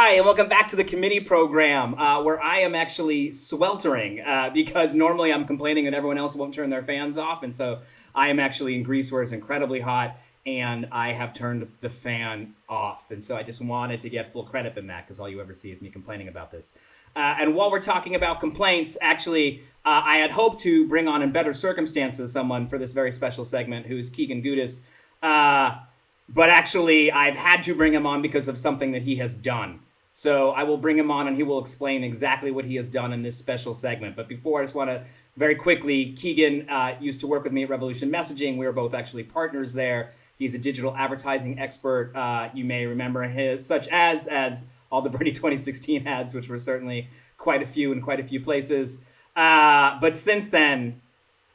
Hi, and welcome back to the committee program, where I am actually sweltering because normally I'm complaining that everyone else won't turn their fans off, and so I am actually in Greece where it's incredibly hot, and I have turned the fan off, and so I just wanted to get full credit in that because all you ever see is me complaining about this. And while we're talking about complaints, actually, I had hoped to bring on in better circumstances someone for this very special segment who's Keegan Goudiss. But actually, I've had to bring him on because of something that he has done. So I will bring him on and he will explain exactly what he has done in this special segment. But before, I just want to very quickly, Keegan used to work with me at Revolution Messaging. We were both actually partners there. He's a digital advertising expert. You may remember his, such as all the Bernie 2016 ads, which were certainly quite a few in quite a few places. But since then,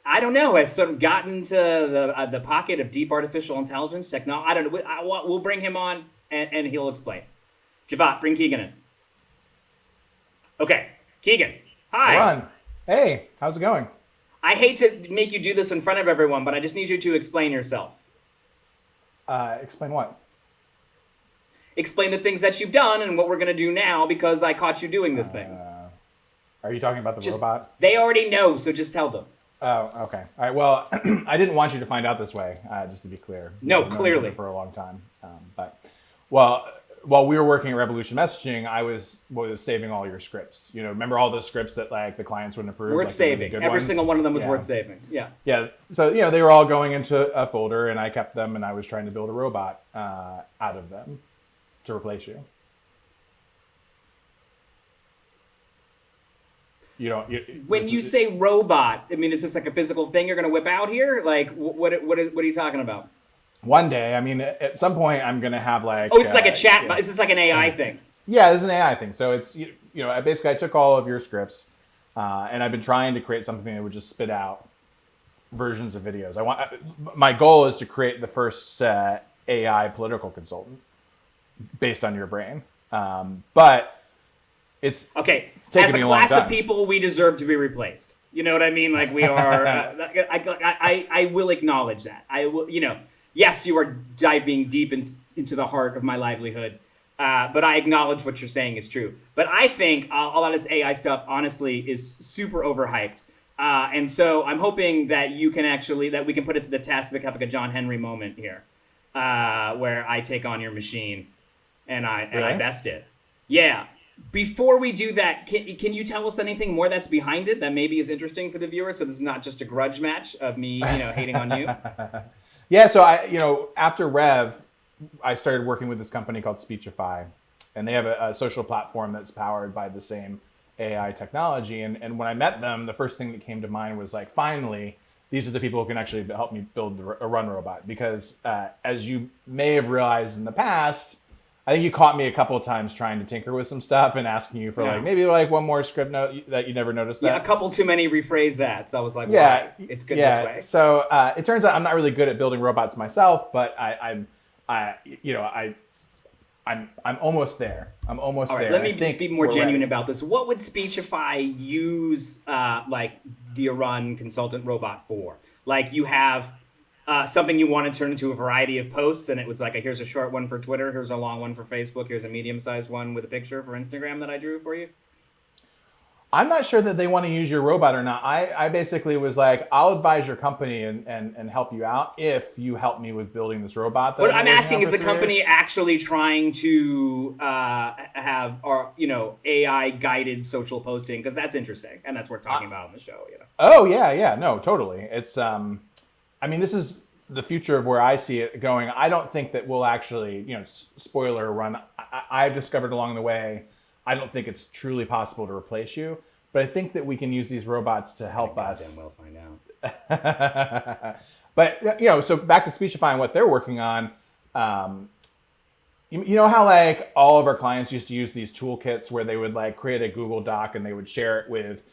I don't know, has sort of gotten to the pocket of deep artificial intelligence technology. I don't know. We'll bring him on and he'll explain. Javat, bring Keegan in. Okay, Keegan. Hi. Arun. Hey, how's it going? I hate to make you do this in front of everyone, but I just need you to explain yourself. Explain what? Explain the things that you've done and what we're going to do now because I caught you doing this thing. Are you talking about the robot? They already know, so just tell them. Oh, okay. All right. Well, I didn't want you to find out this way, just to be clear. No, I've known clearly. you for a long time. While we were working at Revolution Messaging, I was saving all your scripts. You know, remember all those scripts that like the clients wouldn't approve? Worth like, saving. Every single one of them was worth saving. Yeah. Yeah. So they were all going into a folder, and I kept them, and I was trying to build a robot out of them to replace you. When you say robot, I mean, is this like a physical thing you're going to whip out here? Like, what are you talking about? One day, I mean, at some point, I'm going to have like... Oh, it's like a chat. Is this like an AI thing? Yeah, this is an AI thing. So it's, I took all of your scripts and I've been trying to create something that would just spit out versions of videos. My goal is to create the first AI political consultant based on your brain. But it's okay. Taking As a class of people, we deserve to be replaced. You know what I mean? Like we are. I will acknowledge that. I will. Yes, you are diving deep into the heart of my livelihood. But I acknowledge what you're saying is true. But I think a lot of this AI stuff, honestly, is super overhyped. And so I'm hoping that we can put it to the test. We have like a John Henry moment here, where I take on your machine, and I best it. Yeah. Before we do that, can you tell us anything more that's behind it that maybe is interesting for the viewer? So this is not just a grudge match of me, hating on you. Yeah. So after Rev, I started working with this company called Speechify, and they have a social platform that's powered by the same AI technology. And when I met them, the first thing that came to mind was like, finally, these are the people who can actually help me build a run robot. Because as you may have realized in the past, I think you caught me a couple of times trying to tinker with some stuff and asking you for maybe one more script note that you never noticed. Yeah, a couple too many rephrase that. So I was like, right, it's good this way. So it turns out I'm not really good at building robots myself, but I'm almost there. I'm almost there. Let me just be more genuine about this. What would Speechify use the Arun consultant robot for? Like you have something you want to turn into a variety of posts, and it was like, here's a short one for Twitter, here's a long one for Facebook, here's a medium-sized one with a picture for Instagram that I drew for you? I'm not sure that they want to use your robot or not. I basically was like, I'll advise your company and help you out if you help me with building this robot. What I'm asking is the company actually trying to have our, AI-guided social posting? Because that's interesting, and that's what we're talking about on the show. Oh, yeah. No, totally. It's... this is the future of where I see it going. I don't think that we'll actually, spoiler run. I've discovered along the way, I don't think it's truly possible to replace you. But I think that we can use these robots to help us. We'll find out. But, so back to Speechify and what they're working on. You know how like all of our clients used to use these toolkits where they would like create a Google Doc and they would share it with,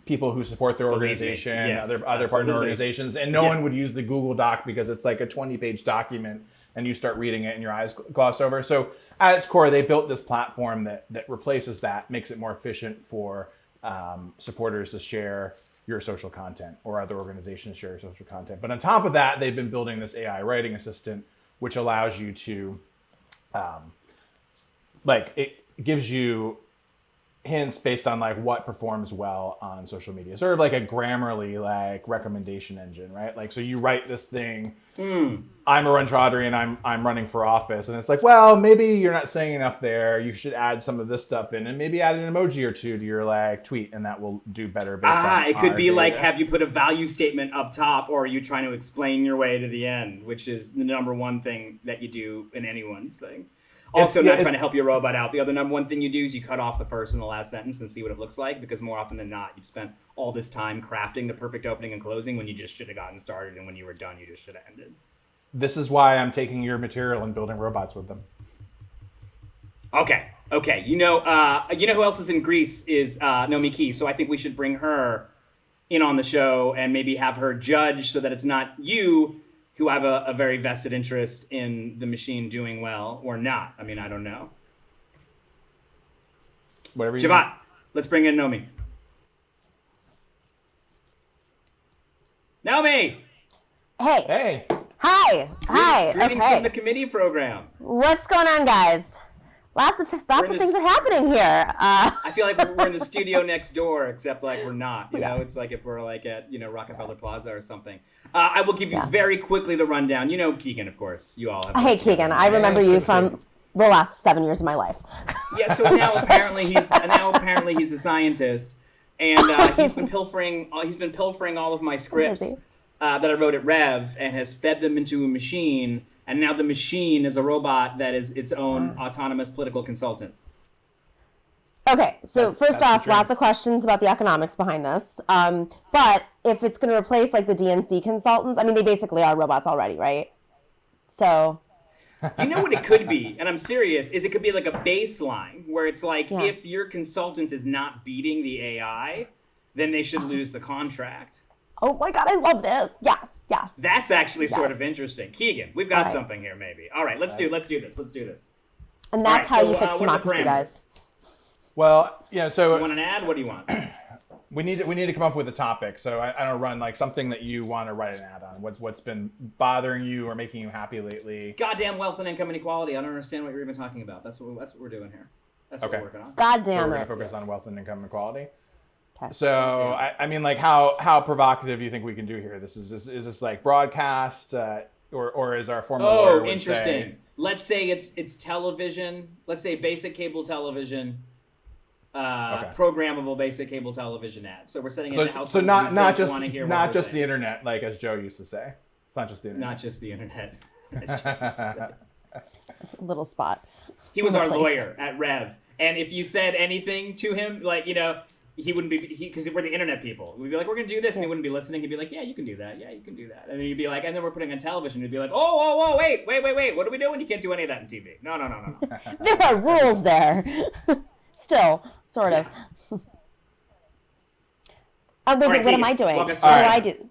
people who support their organization, other partner organizations, and no one would use the Google Doc because it's like a 20-page document and you start reading it and your eyes gloss over. So at its core, they built this platform that replaces that, makes it more efficient for supporters to share your social content or other organizations share your social content. But on top of that, they've been building this AI writing assistant, which allows you to like it gives you hints based on like what performs well on social media, sort of like a Grammarly like recommendation engine, right? Like, so you write this thing, I'm Arun Chaudhary and I'm running for office, and it's like, well, maybe you're not saying enough there. You should add some of this stuff in, and maybe add an emoji or two to your like tweet, and that will do better based on it could be data. like, have you put a value statement up top, or are you trying to explain your way to the end, which is the number one thing that you do in anyone's thing. Also, not trying to help your robot out. The other number one thing you do is you cut off the first and the last sentence and see what it looks like, because more often than not, you've spent all this time crafting the perfect opening and closing when you just should have gotten started, and when you were done, you just should have ended. This is why I'm taking your material and building robots with them. Okay. You know who else is in Greece is Nomiki. So I think we should bring her in on the show and maybe have her judge, so that it's not you who have a very vested interest in the machine doing well or not. I mean, I don't know. Whatever you Javat, let's bring in Nomi. Nomi! Hey. Hi. Greetings Okay. from the committee program. What's going on, guys? Lots of things are happening here. I feel like we're in the studio next door, except like we're not. You know, it's like if we're like at Rockefeller Plaza or something. I will give you very quickly the rundown. You know Keegan, of course. You all have. Hey, Keegan. I remember you from the last 7 years of my life. Yeah. So now apparently he's a scientist, and he's been pilfering all of my scripts that I wrote at Rev, and has fed them into a machine, and now the machine is a robot that is its own autonomous political consultant. Okay, so first off, lots of questions about the economics behind this. But if it's going to replace like the DNC consultants, I mean, they basically are robots already, right? So. You know what it could be, and I'm serious, is it could be like a baseline where it's like, if your consultant is not beating the AI, then they should lose the contract. Oh my God, I love this. Yes. That's actually sort of interesting. Keegan, we've got something here maybe. All right, let's do this. And that's how you fix democracy, guys. Well, yeah, so you want an ad? What do you want? we need to come up with a topic. So I don't run like something that you want to write an ad on. What's been bothering you or making you happy lately? Goddamn wealth and income inequality. I don't understand what you're even talking about. That's what we're doing here. That's what we're working on. Goddamn we're it. We're going to focus on wealth and income inequality. Okay. So I mean, like, how provocative do you think we can do here? Is this like broadcast, or is our former lawyer would interesting. say, let's say it's television. Let's say basic cable television, programmable basic cable television ads. So we're setting it to households. So not just the the internet, like as Joe used to say. It's not just the internet. Not just the internet, as Joe used to say. Little spot. He was our lawyer at Rev, and if you said anything to him, like, he wouldn't be, because we're the internet people. We'd be like, we're going to do this, and he wouldn't be listening. He'd be like, yeah, you can do that. Yeah, you can do that. And then you'd be like, and then we're putting on television. He'd be like, whoa, wait. What are we doing? You can't do any of that on TV. No. There are rules there. Still, sort of. What am I doing? What do I do?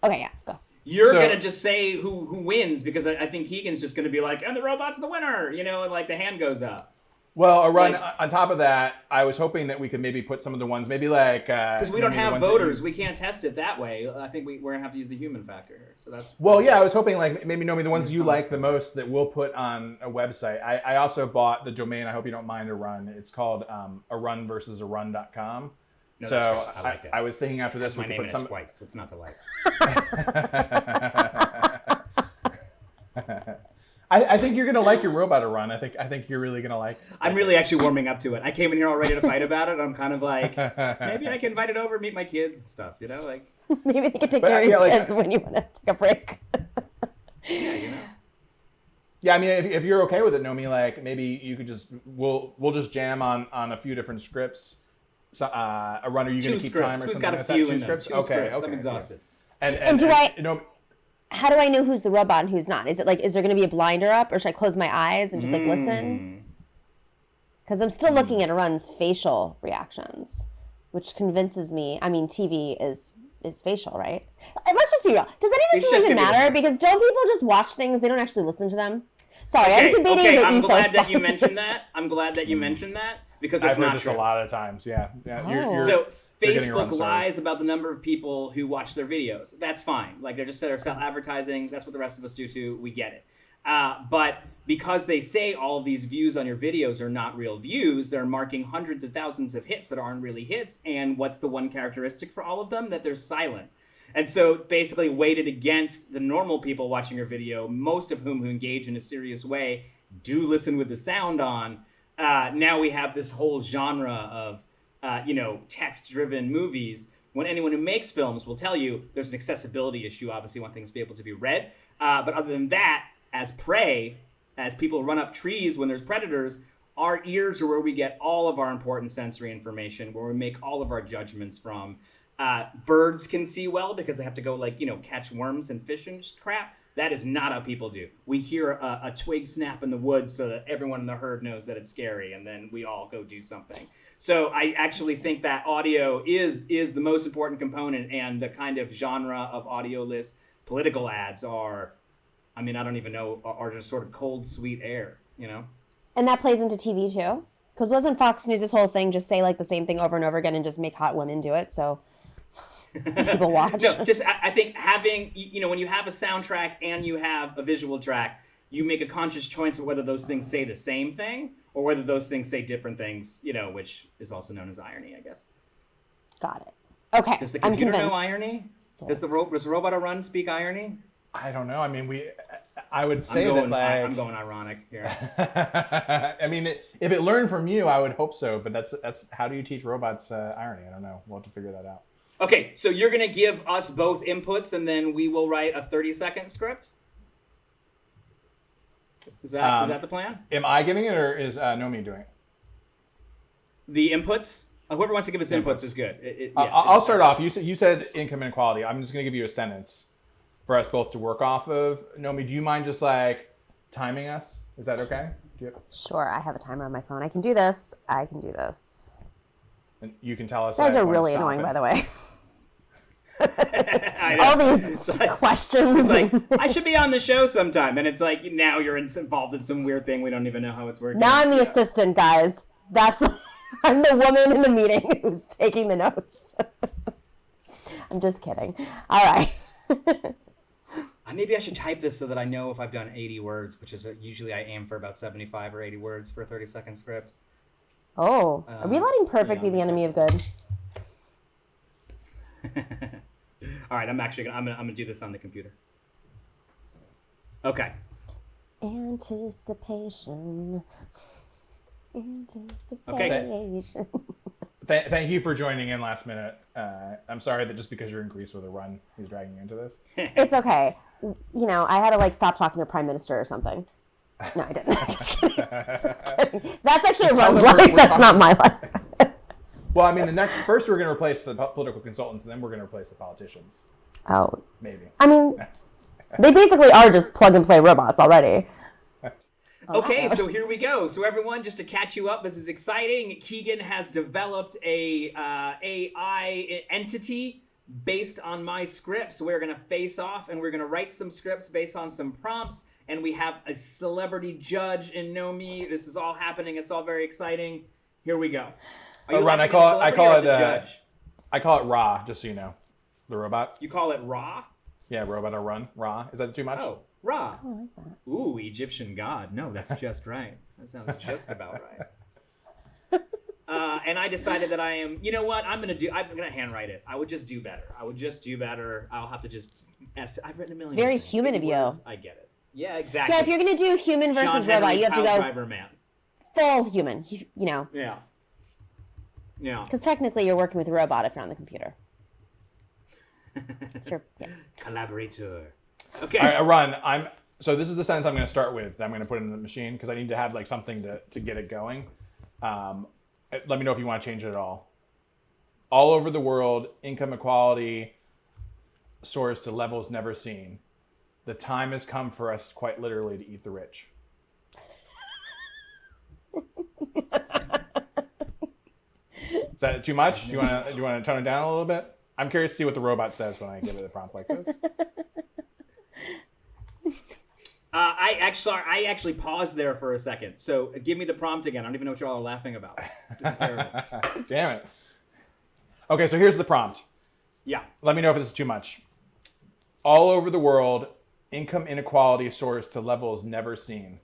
Okay, yeah, go. You're going to just say who wins, because I think Keegan's just going to be like, and the robot's the winner, and like the hand goes up. Well, on top of that, I was hoping that we could maybe put some of the ones, maybe like... Because we don't have voters. We can't test it that way. I think we're going to have to use the human factor here. So that's... Well, I was hoping like maybe Nomi, the ones you like the most that we'll put on a website. I also bought the domain, I hope you don't mind, Arun. It's called arunversusarun.com. No, so I like it. I was thinking after this... That's my name in it twice. What's not to like? I think you're gonna like your robot to run. I think you're really gonna like it. I'm really actually warming up to it. I came in here all ready to fight about it. I'm kind of like, maybe I can invite it over, meet my kids and stuff. Like maybe they can take care of your kids when you want to take a break. Yeah, Yeah, I mean, if you're okay with it, Nomi, like maybe you could we'll just jam on a few different scripts. So, a runner, you gonna keep time or Who's something got a like few that? in Two them? scripts. Two Okay. scripts. I'm exhausted. And do I? How do I know who's the robot and who's not? Is it like, is there going to be a blinder up, or should I close my eyes and just like listen? Because I'm still looking at Arun's facial reactions, which convinces me. I mean, TV is facial, right? And let's just be real. Does any of this even matter? Because don't people just watch things? They don't actually listen to them. Sorry, I'm debating the ethos. I'm glad that you mentioned that. Because it's I've not heard this true. a lot of times. Yeah. So Facebook lies about the number of people who watch their videos. That's fine. Like, they're just self-advertising. That's what the rest of us do too. We get it. But because they say all of these views on your videos are not real views, they're marking hundreds of thousands of hits that aren't really hits. And what's the one characteristic for all of them? That they're silent. And so basically weighted against the normal people watching your video, most of whom who engage in a serious way do listen with the sound on. Now we have this whole genre of, text-driven movies. When anyone who makes films will tell you there's an accessibility issue. Obviously, you want things to be able to be read. But other than that, as prey, as people run up trees when there's predators, our ears are where we get all of our important sensory information, where we make all of our judgments from. Birds can see well because they have to go catch worms and fish and crap. That is not how people do. We hear a twig snap in the woods so that everyone in the herd knows that it's scary, and then we all go do something. So I actually think that audio is the most important component, and the kind of genre of audio-less political ads are, I don't even know, are just sort of cold, sweet air, And that plays into TV too? Because wasn't Fox News' whole thing just say the same thing over and over again and just make hot women do it? So people watch. No, just I think having, when you have a soundtrack and you have a visual track, you make a conscious choice of whether those things say the same thing or whether those things say different things, which is also known as irony, I guess. Got it. Okay. Does the computer know irony? Does the Robot Arun speak irony? I don't know. I would say I'm going ironic here. If it learned from you, I would hope so. But that's how do you teach robots irony? I don't know. We'll have to figure that out. Okay, so you're going to give us both inputs, and then we will write a 30-second script? Is that the plan? Am I giving it, or is Nomi doing it? The inputs? Whoever wants to give us inputs is good. I'll start off. You said income inequality. I'm just going to give you a sentence for us both to work off of. Nomi, do you mind just timing us? Is that okay? Sure, I have a timer on my phone. I can do this. And you can tell us. You guys are really annoying, by the way. All these questions. I should be on the show sometime. And it's now you're involved in some weird thing. We don't even know how it's working. Now I'm the assistant, guys. I'm the woman in the meeting who's taking the notes. I'm just kidding. All right. Maybe I should type this so that I know if I've done 80 words, which is usually I aim for about 75 or 80 words for a 30-second script. Oh, are we letting perfect be the enemy of good? All right, I'm gonna do this on the computer. Okay. Anticipation. Okay. Thank you for joining in last minute. I'm sorry that just because you're in Greece with Arun, he's dragging you into this. It's okay. I had to stop talking to Prime Minister or something. No, I didn't. Just kidding. That's actually Arun's life. That's not my life. Well, first we're going to replace the political consultants, and then we're going to replace the politicians. Oh. Maybe. They basically are just plug and play robots already. Okay, so here we go. So everyone, just to catch you up, this is exciting. Keegan has developed a AI entity based on my scripts. We're going to face off, and we're going to write some scripts based on some prompts. And we have a celebrity judge in Nomi. This is all happening. It's all very exciting. Here we go. Run. I call it Ra, just so you know. The robot. You call it Ra? Yeah, robot or Run. Ra. Is that too much? Oh, Ra. I like that. Ooh, Egyptian god. No, that's just right. That sounds just about right. And I decided that you know what? I'm going to handwrite it. I would just do better. I'll have to just, I've written a million. It's very human of you. I get it. Yeah, exactly. Yeah, if you're going to do human versus robot, you have to go driver man. Full human, Yeah. Yeah. Because technically you're working with a robot if you're on the computer. Collaborator. Okay. All right, Arun, so this is the sentence I'm going to start with. I'm going to put it in the machine because I need to have something to get it going. Let me know if you want to change it at all. All over the world, income equality soars to levels never seen. The time has come for us, quite literally, to eat the rich. Is that too much? Do you want to tone it down a little bit? I'm curious to see what the robot says when I give it a prompt like this. I actually paused there for a second. So give me the prompt again. I don't even know what y'all are laughing about. This is terrible. Damn it. Okay, so here's the prompt. Yeah. Let me know if this is too much. All over the world, income inequality soars to levels never seen.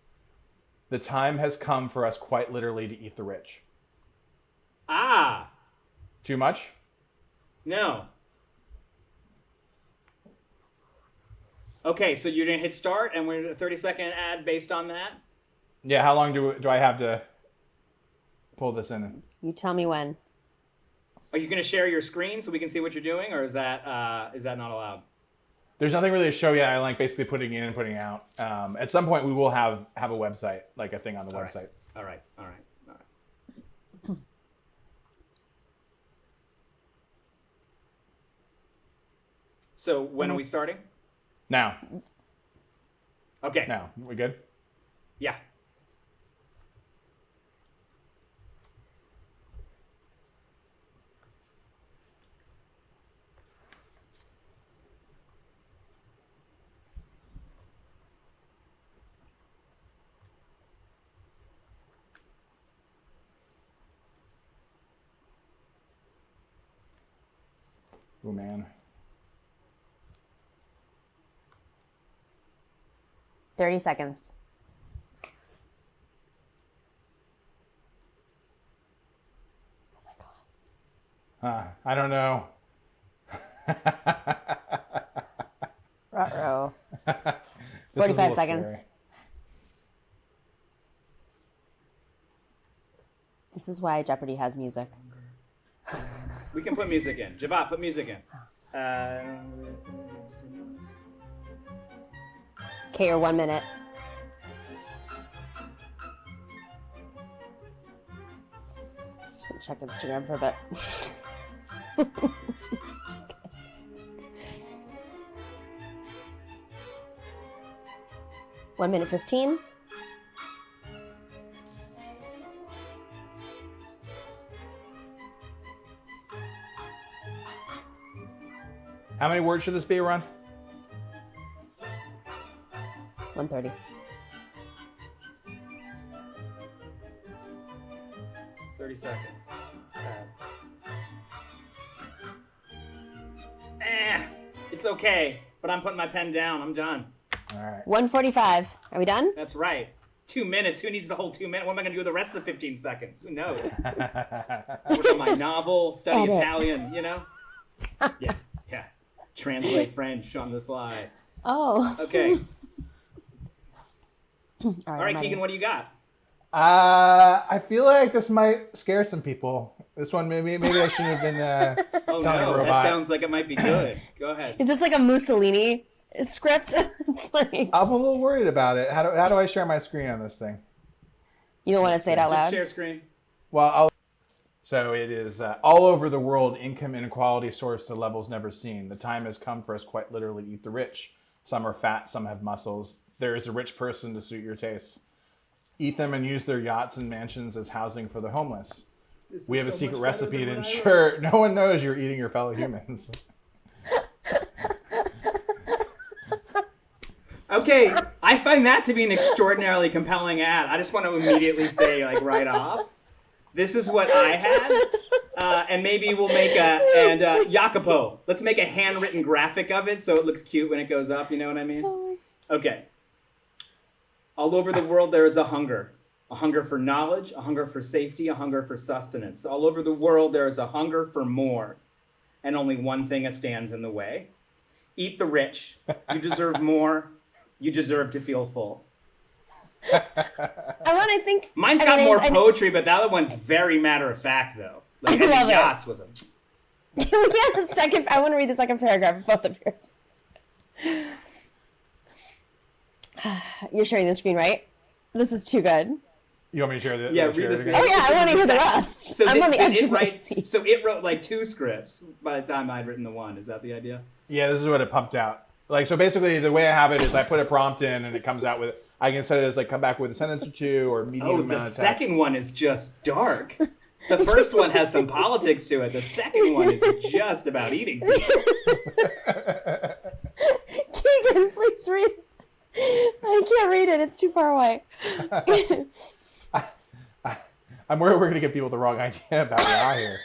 The time has come for us quite literally to eat the rich. Ah. Too much? No. Okay, so you're going to hit start, and we're a 30-second ad based on that? Yeah, how long do I have to pull this in? You tell me when. Are you going to share your screen so we can see what you're doing, or is that not allowed? There's nothing really to show yet. I like basically putting in and putting out. At some point, we will have a website, like a thing on the website. All right. So when are we starting? Now. Okay. Now. We good? Yeah. Oh, man. 30 seconds. Oh my God. I don't know. Ruh-roh. 45 seconds. Scary. This is why Jeopardy has music. We can put music in. Javat, put music in. Okay, you're 1 minute. Just gonna check Instagram for a bit. 1 minute 15. How many words should this be, Ron? 1:30. It's 30 seconds. It's okay, but I'm putting my pen down. I'm done. All right. 1:45. Are we done? That's right. 2 minutes. Who needs the whole 2 minutes? What am I going to do with the rest of the 15 seconds? Who knows? Work on my novel, study Edit. Italian, you know? Yeah. Translate French on the slide. Oh. Okay. All All right, I'm Keegan, what do you got? I feel like this might scare some people. This one, maybe I shouldn't have been Oh, telling a no. robot. That sounds like it might be good. Go ahead. Is this like a Mussolini script? It's like, I'm a little worried about it. How do I share my screen on this thing? you don't want to say it out Just loud? share screen. Well, so it is all over the world. Income inequality soars to levels never seen. The time has come for us quite literally to eat the rich. Some are fat, some have muscles. There is a rich person to suit your tastes. Eat them and use their yachts and mansions as housing for the homeless. We have a secret recipe to ensure no one knows you're eating your fellow humans. Okay, I find that to be an extraordinarily compelling ad. I just want to immediately say, like, right off, this is what I had, and maybe we'll make Jacopo, let's make a handwritten graphic of it so it looks cute when it goes up, you know what I mean? Okay. All over the world there is a hunger for knowledge, a hunger for safety, a hunger for sustenance. All over the world there is a hunger for more, and only one thing that stands in the way. Eat the rich. You deserve more. You deserve to feel full. Mine's got more poetry, but the other one's very matter of fact, though. Like, I love it. yachts was a... Can we get the second? I want to read the second paragraph of both of yours. You're sharing the screen, right? This is too good. You want me to share this? Yeah, read this. Oh yeah, I want to hear the rest. So I'm on the edge it of my write, seat. so it wrote like 2 scripts by the time I'd written the one. Is that the idea? Yeah, this is what it pumped out. Like, so basically the way I have it is I put a prompt in and it comes out with, I can set it as like come back with a sentence or two or medium amount The of text. second one is just dark. The first one has some politics to it. The second one is just about eating people. Keegan, please read. I can't read it. It's too far away. I'm worried we're going to give people the wrong idea about what I hear.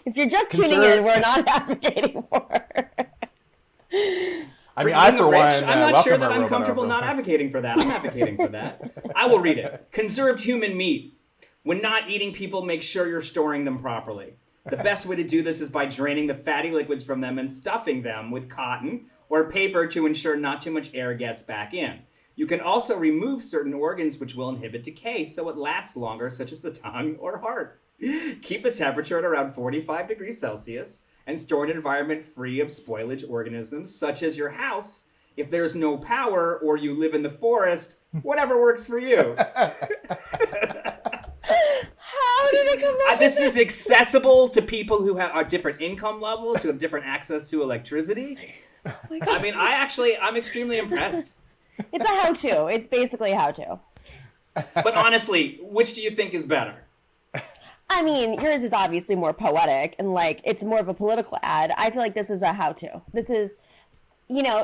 If you're just tuning in, we're not advocating for. I mean, I, for one, I'm not sure that I'm robot comfortable not advocating for that. I'm advocating for that. I will read it. Conserved human meat. When not eating people, make sure you're storing them properly. The best way to do this is by draining the fatty liquids from them and stuffing them with cotton or paper to ensure not too much air gets back in. You can also remove certain organs which will inhibit decay so it lasts longer, such as the tongue or heart. Keep the temperature at around 45 degrees Celsius and store an environment free of spoilage organisms, such as your house. If there's no power or you live in the forest, whatever works for you. How did it come up? This is accessible to people who are different income levels, who have different access to electricity. Oh my God. I mean, I'm extremely impressed. It's a how-to. It's basically a how-to. But honestly, which do you think is better? I mean, yours is obviously more poetic and like it's more of a political ad. I feel like this is a how-to. This is,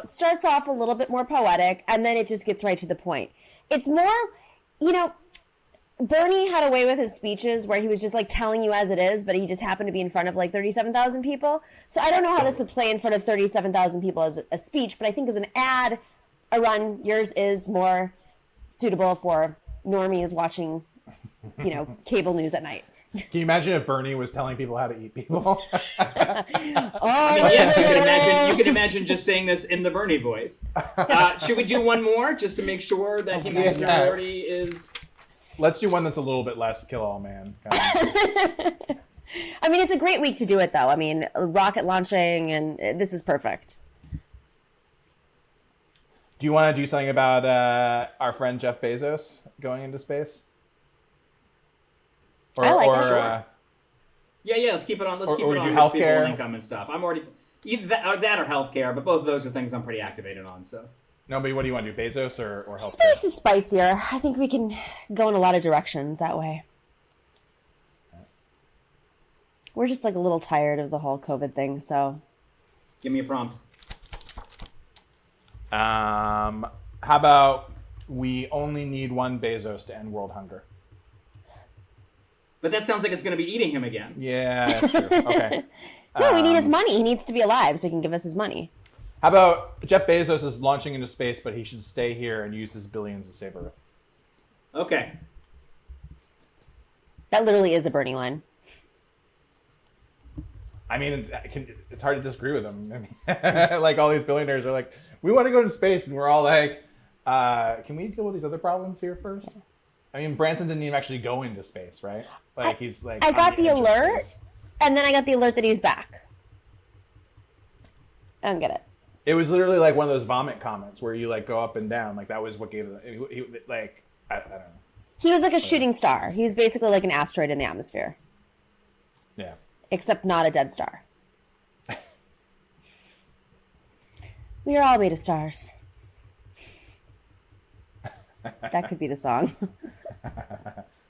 starts off a little bit more poetic and then it just gets right to the point. It's more, Bernie had a way with his speeches where he was just like telling you as it is, but he just happened to be in front of like 37,000 people. So I don't know how this would play in front of 37,000 people as a speech, but I think as an ad, Arun, yours is more suitable for normies watching, cable news at night. Can you imagine if Bernie was telling people how to eat people? Yes, you can imagine just saying this in the Bernie voice. Should we do one more just to make sure that human superiority is... Let's do one that's a little bit less kill all man. I mean, it's a great week to do it, though. I mean, rocket launching, and this is perfect. Do you want to do something about our friend Jeff Bezos going into space? I like it. Sure. Yeah, let's keep it on. Let's keep it on rich people and income and stuff. I'm already either that or healthcare, but both of those are things I'm pretty activated on. So. No, but what do you want to do, Bezos or healthcare? Space is spicier. I think we can go in a lot of directions that way. We're just like a little tired of the whole COVID thing, so. Give me a prompt. How about we only need one Bezos to end world hunger? But that sounds like it's going to be eating him again. Yeah, that's true. Okay. No, we need his money. He needs to be alive so he can give us his money. How about Jeff Bezos is launching into space, but he should stay here and use his billions to save Earth? Okay. That literally is a Bernie line. I mean, it's hard to disagree with him. I mean, like all these billionaires are like, we want to go into space, and we're all like, can we deal with these other problems here first? I mean, Branson didn't even actually go into space, right? Like he's like. I got the alert, and then I got the alert that he's back. I don't get it. It was literally like one of those vomit comments where you like go up and down. Like that was what gave it. Like I don't know. He was like a shooting star. He was basically like an asteroid in the atmosphere. Yeah. Except not a dead star. We are all made of stars. That could be the song.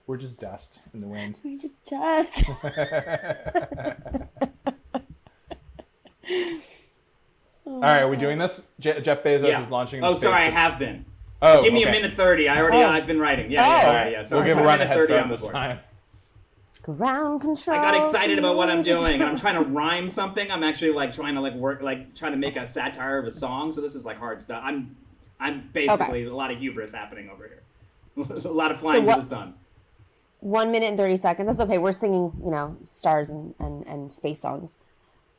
We're just dust in the wind. We're just dust. All right, are we doing this? Jeff Bezos is launching into space. Oh, sorry, I have been. Oh, give me a minute 30. I've been writing. Yeah. Sorry. We'll give Arun a head start this time. Ground control. I got excited about what I'm doing. I'm trying to rhyme something. I'm actually like trying to trying to make a satire of a song. So this is like hard stuff. I'm basically a lot of hubris happening over here. A lot of flying to the sun. 1 minute and 30 seconds. That's okay. We're singing, stars and space songs.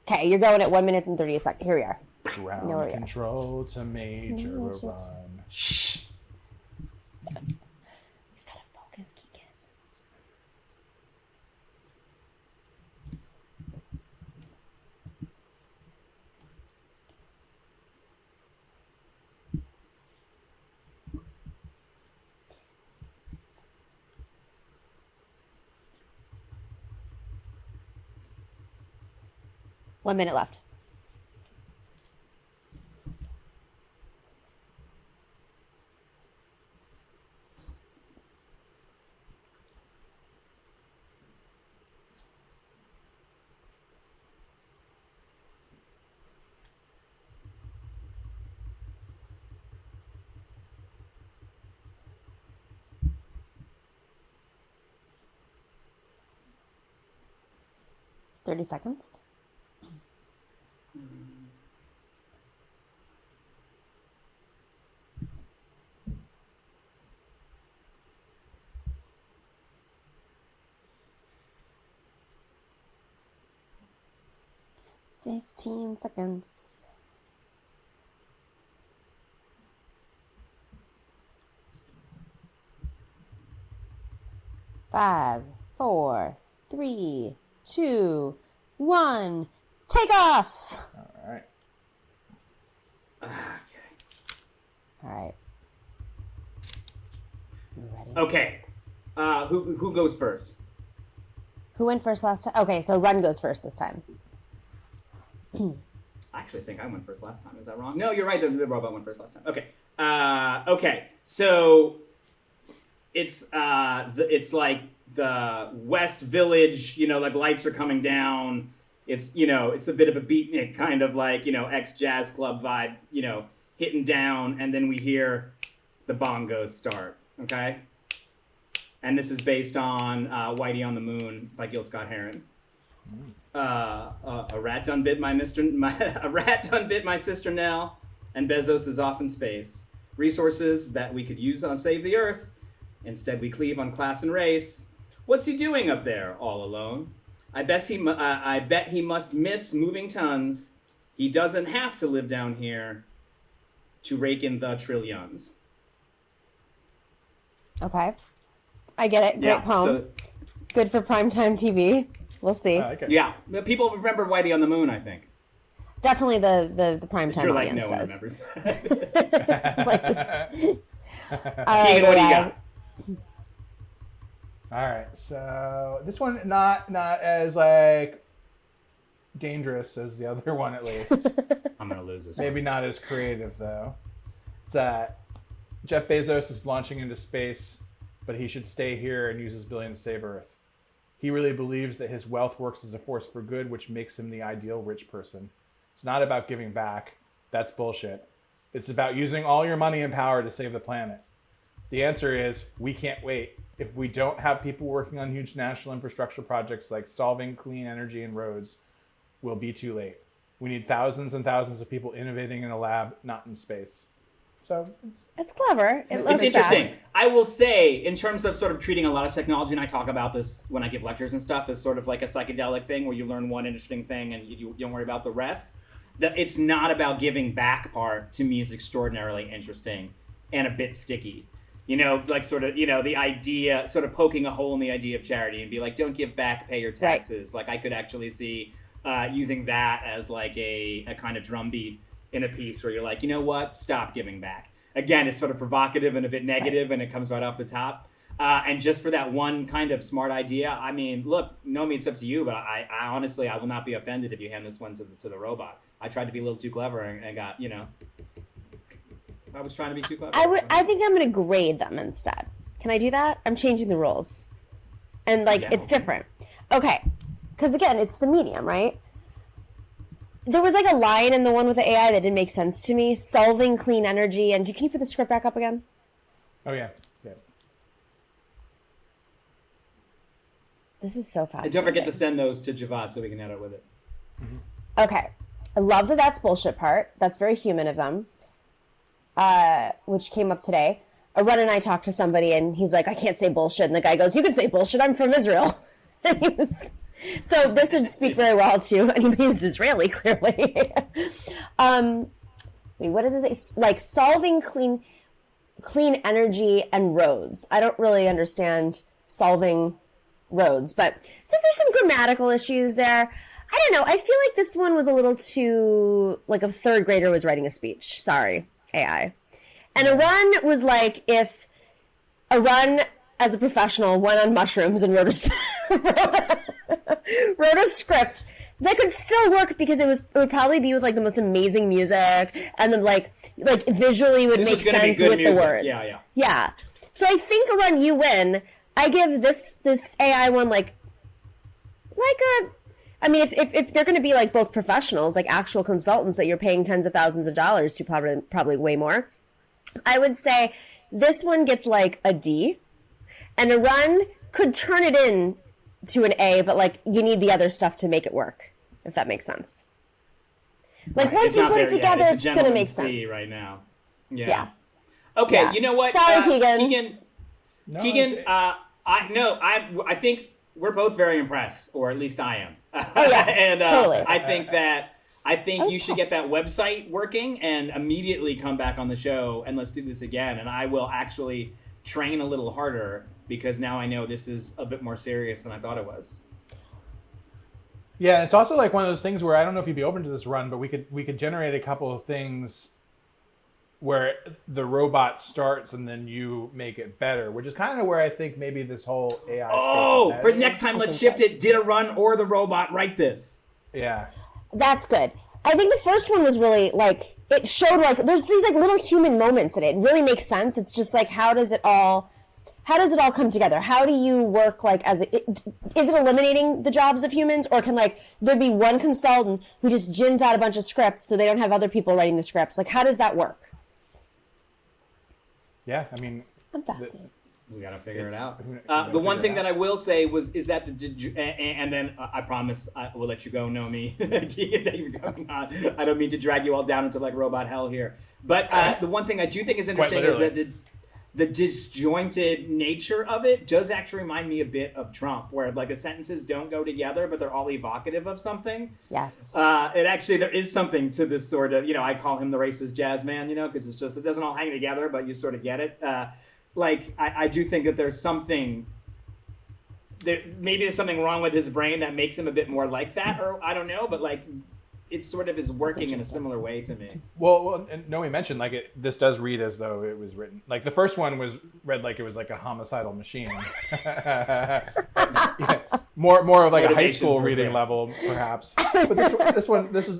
Okay, you're going at 1 minute and 30 seconds. Here we are. Ground control to Major Run. Shh. He's got to focus, Keegan. One minute left. $30 seconds. 15 seconds. 5, 4, 3, 2, 1. Take off. All right. Okay. All right. You ready? Okay. Who goes first? Who went first last time? Okay, so Run goes first this time. I actually think I went first last time. Is that wrong? No, you're right. The robot went first last time. Okay. Okay. So it's like the West Village. Like lights are coming down. It's it's a bit of a beatnik kind of like ex jazz club vibe. Hitting down, and then we hear the bongos start. Okay. And this is based on Whitey on the Moon by Gil Scott-Heron. A rat done bit a rat done bit my sister Nell, and Bezos is off in space. Resources that we could use on Save the Earth. Instead, we cleave on class and race. What's he doing up there, all alone? I bet he must miss moving tons. He doesn't have to live down here to rake in the trillions. Okay. I get it. Great poem. So, good for primetime TV. We'll see. Okay. Yeah. The people remember Whitey on the Moon, I think. Definitely the primetime You're like, audience no one does. remembers that. Like this. Keegan, what do you got? All right. So this one not as like dangerous as the other one, at least. I'm going to lose this Maybe not as creative, though. It's that Jeff Bezos is launching into space, but he should stay here and use his billions to save Earth. He really believes that his wealth works as a force for good, which makes him the ideal rich person. It's not about giving back. That's bullshit. It's about using all your money and power to save the planet. The answer is we can't wait. If we don't have people working on huge national infrastructure projects like solving clean energy and roads, we'll be too late. We need thousands and thousands of people innovating in a lab, not in space. So it's clever. It's interesting. I will say, in terms of sort of treating a lot of technology, and I talk about this when I give lectures and stuff, as sort of like a psychedelic thing where you learn one interesting thing and you don't worry about the rest. That it's not about giving back part to me is extraordinarily interesting and a bit sticky. Like sort of, the idea, sort of poking a hole in the idea of charity and be like, don't give back, pay your taxes. Right. Like I could actually see using that as like a kind of drumbeat in a piece where you're like, you know what, stop giving back. Again, it's sort of provocative and a bit negative, and it comes right off the top. And just for that one kind of smart idea, I mean, look, Nomi, it's up to you, but I honestly, I will not be offended if you hand this one to the robot. I tried to be a little too clever and got, I was trying to be too clever. I think I'm going to grade them instead. Can I do that? I'm changing the rules. And it's different. Okay. Because again, it's the medium, right? There was like a line in the one with the AI that didn't make sense to me. Solving clean energy. And can you put the script back up again? Oh, yeah. This is so fascinating. And don't forget to send those to Javad so we can edit with it. Mm-hmm. Okay. I love the that's bullshit part. That's very human of them. Which came up today. Arun and I talked to somebody and he's like, I can't say bullshit. And the guy goes, you can say bullshit. I'm from Israel. And he was... So this would speak very well to anybody who's Israeli, clearly. What does it say? Like solving clean energy and roads. I don't really understand solving roads, but so there's some grammatical issues there. I don't know. I feel like this one was a little too like a third grader was writing a speech. Sorry, AI. And Arun was like if Arun as a professional went on mushrooms and wrote a script that could still work because it would probably be with like the most amazing music and then like visually would make sense with the words. Yeah. So I think Arun, you win. I give this AI one I mean, if they're going to be like both professionals, like actual consultants that you're paying tens of thousands of dollars to, probably way more, I would say this one gets like a D, and Arun could turn it in to an A, but like you need the other stuff to make it work, if that makes sense. Like right. once you put it together, it's going to make C sense. right now. Yeah. Okay, yeah. You know what? Sorry, Keegan. Keegan, I think we're both very impressed, or at least I am. And totally. I think you should get that website working and immediately come back on the show and let's do this again. And I will actually train a little harder because now I know this is a bit more serious than I thought it was. Yeah, it's also like one of those things where I don't know if you'd be open to this run, but we could generate a couple of things where the robot starts and then you make it better, which is kind of where I think maybe this whole AI. Oh, for next time, let's shift it. Did a run or the robot write this? Yeah. That's good. I think the first one was really like, it showed like, there's these like little human moments in it. It really makes sense. It's just like, how does it all come together? How do you work like is it eliminating the jobs of humans, or can like there be one consultant who just gins out a bunch of scripts so they don't have other people writing the scripts? Like, how does that work? Yeah, I mean, I'm fascinated. We gotta figure it out. The one thing that I will say is that and then I promise I will let you go, Nomi. I don't mean to drag you all down into like robot hell here, but the one thing I do think is interesting is that the disjointed nature of it does actually remind me a bit of Trump, where like the sentences don't go together, but they're all evocative of something. Yes. There is something to this sort of, I call him the racist jazz man, because it's just, it doesn't all hang together, but you sort of get it. I do think that there's something, maybe there's something wrong with his brain that makes him a bit more like that, or I don't know, but like, it sort of is working in a similar way to me. Well, and Noe mentioned like this does read as though it was written. Like the first one was read like it was like a homicidal machine. More of like a high school reading level, perhaps. But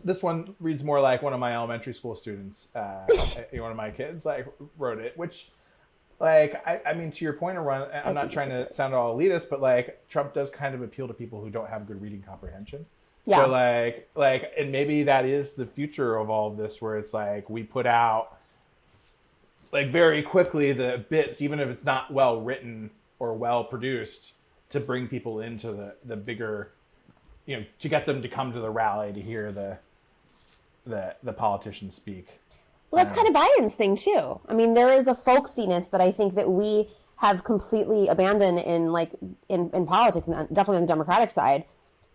this one reads more like one of my elementary school students. One of my kids like wrote it, which. Like, I mean, to your point, Arun, I'm not trying to sound all elitist, but like Trump does kind of appeal to people who don't have good reading comprehension. Yeah. So like, and maybe that is the future of all of this, where it's like we put out like very quickly the bits, even if it's not well written or well produced, to bring people into the bigger, to get them to come to the rally to hear the politicians speak. Well, that's kind of Biden's thing too. I mean, there is a folksiness that I think that we have completely abandoned in politics, and definitely on the Democratic side,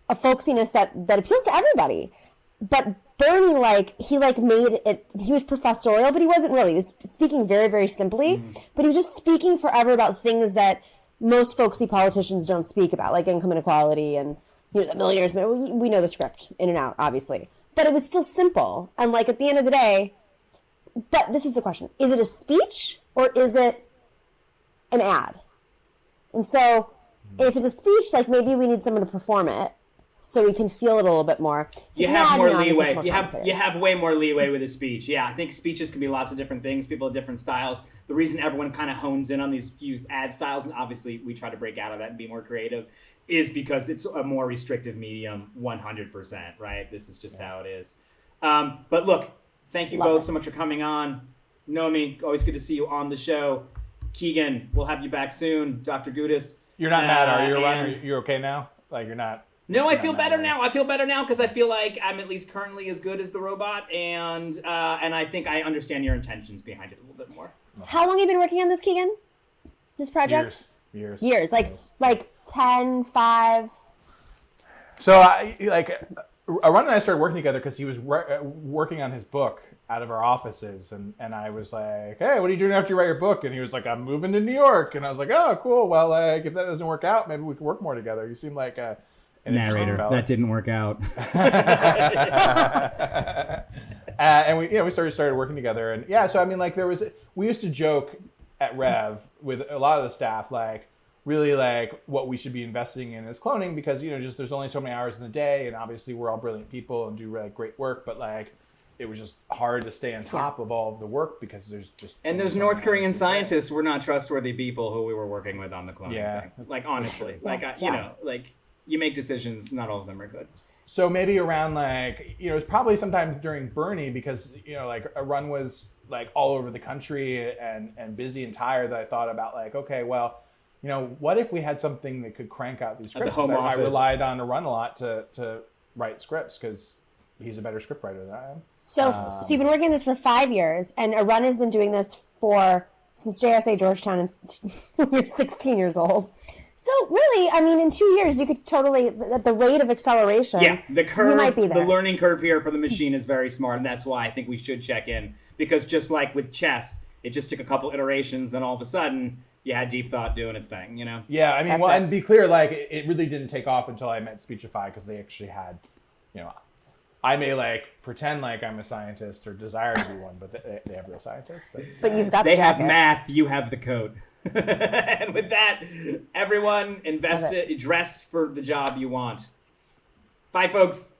a folksiness that appeals to everybody. But Bernie, he made it, he was professorial, but he wasn't really. He was speaking very, very simply, but he was just speaking forever about things that most folksy politicians don't speak about, like income inequality and, the millionaires. We know the script in and out, obviously. But it was still simple. And at the end of the day, but this is the question. Is it a speech or is it an ad? And so if it's a speech, maybe we need someone to perform it so we can feel it a little bit more. You have more leeway. You have way more leeway with a speech. Yeah, I think speeches can be lots of different things. People have different styles. The reason everyone kind of hones in on these few ad styles, and obviously we try to break out of that and be more creative, is because it's a more restrictive medium, 100%, right? This is just how it is. But look, thank you both so much for coming on. Nomi, always good to see you on the show. Keegan, we'll have you back soon. Dr. Goudiss. You're not mad, are you, Ryan? You're okay now? You're not... No, I feel better now. I feel better now because I feel like I'm at least currently as good as the robot, and I think I understand your intentions behind it a little bit more. How long have you been working on this, Keegan? This project? Years. Like 10, 5? So, Arun and I started working together because he was working on his book out of our offices, and I was like, hey, what are you doing after you write your book? And he was like, I'm moving to New York. And I was like, oh, cool. Well, if that doesn't work out, maybe we can work more together. You seem like an narrator. That didn't work out. And we started working together. And yeah, so I mean, we used to joke at Rev with a lot of the staff, really what we should be investing in is cloning, because there's only so many hours in the day, and obviously we're all brilliant people and do really great work, but it was just hard to stay on top of all of the work because there's just those North Korean scientists were not trustworthy people who we were working with on the cloning thing. Honestly, you make decisions, not all of them are good. So maybe around it was probably sometime during Bernie, because Arun was all over the country and busy and tired, that I thought about okay, well, what if we had something that could crank out these scripts? I relied on Arun a lot to write scripts because he's a better scriptwriter than I am. So you've been working on this for 5 years, and Arun has been doing this since JSA Georgetown, and you're 16 years old. So really, I mean, in 2 years, you could totally, at the rate of acceleration, yeah, the curve, you might be there. the learning curve here for the machine is very smart, and that's why I think we should check in. Because just like with chess, it just took a couple iterations, and all of a sudden, you had deep thought doing its thing, you know? Yeah, I mean, well, and be clear, like, it really didn't take off until I met Speechify, because they actually had, you know, I may like pretend like I'm a scientist or desire to be one, but they have real scientists. So. But you've got they the have math, you have the code. And with that, everyone dress for the job you want. Bye, folks.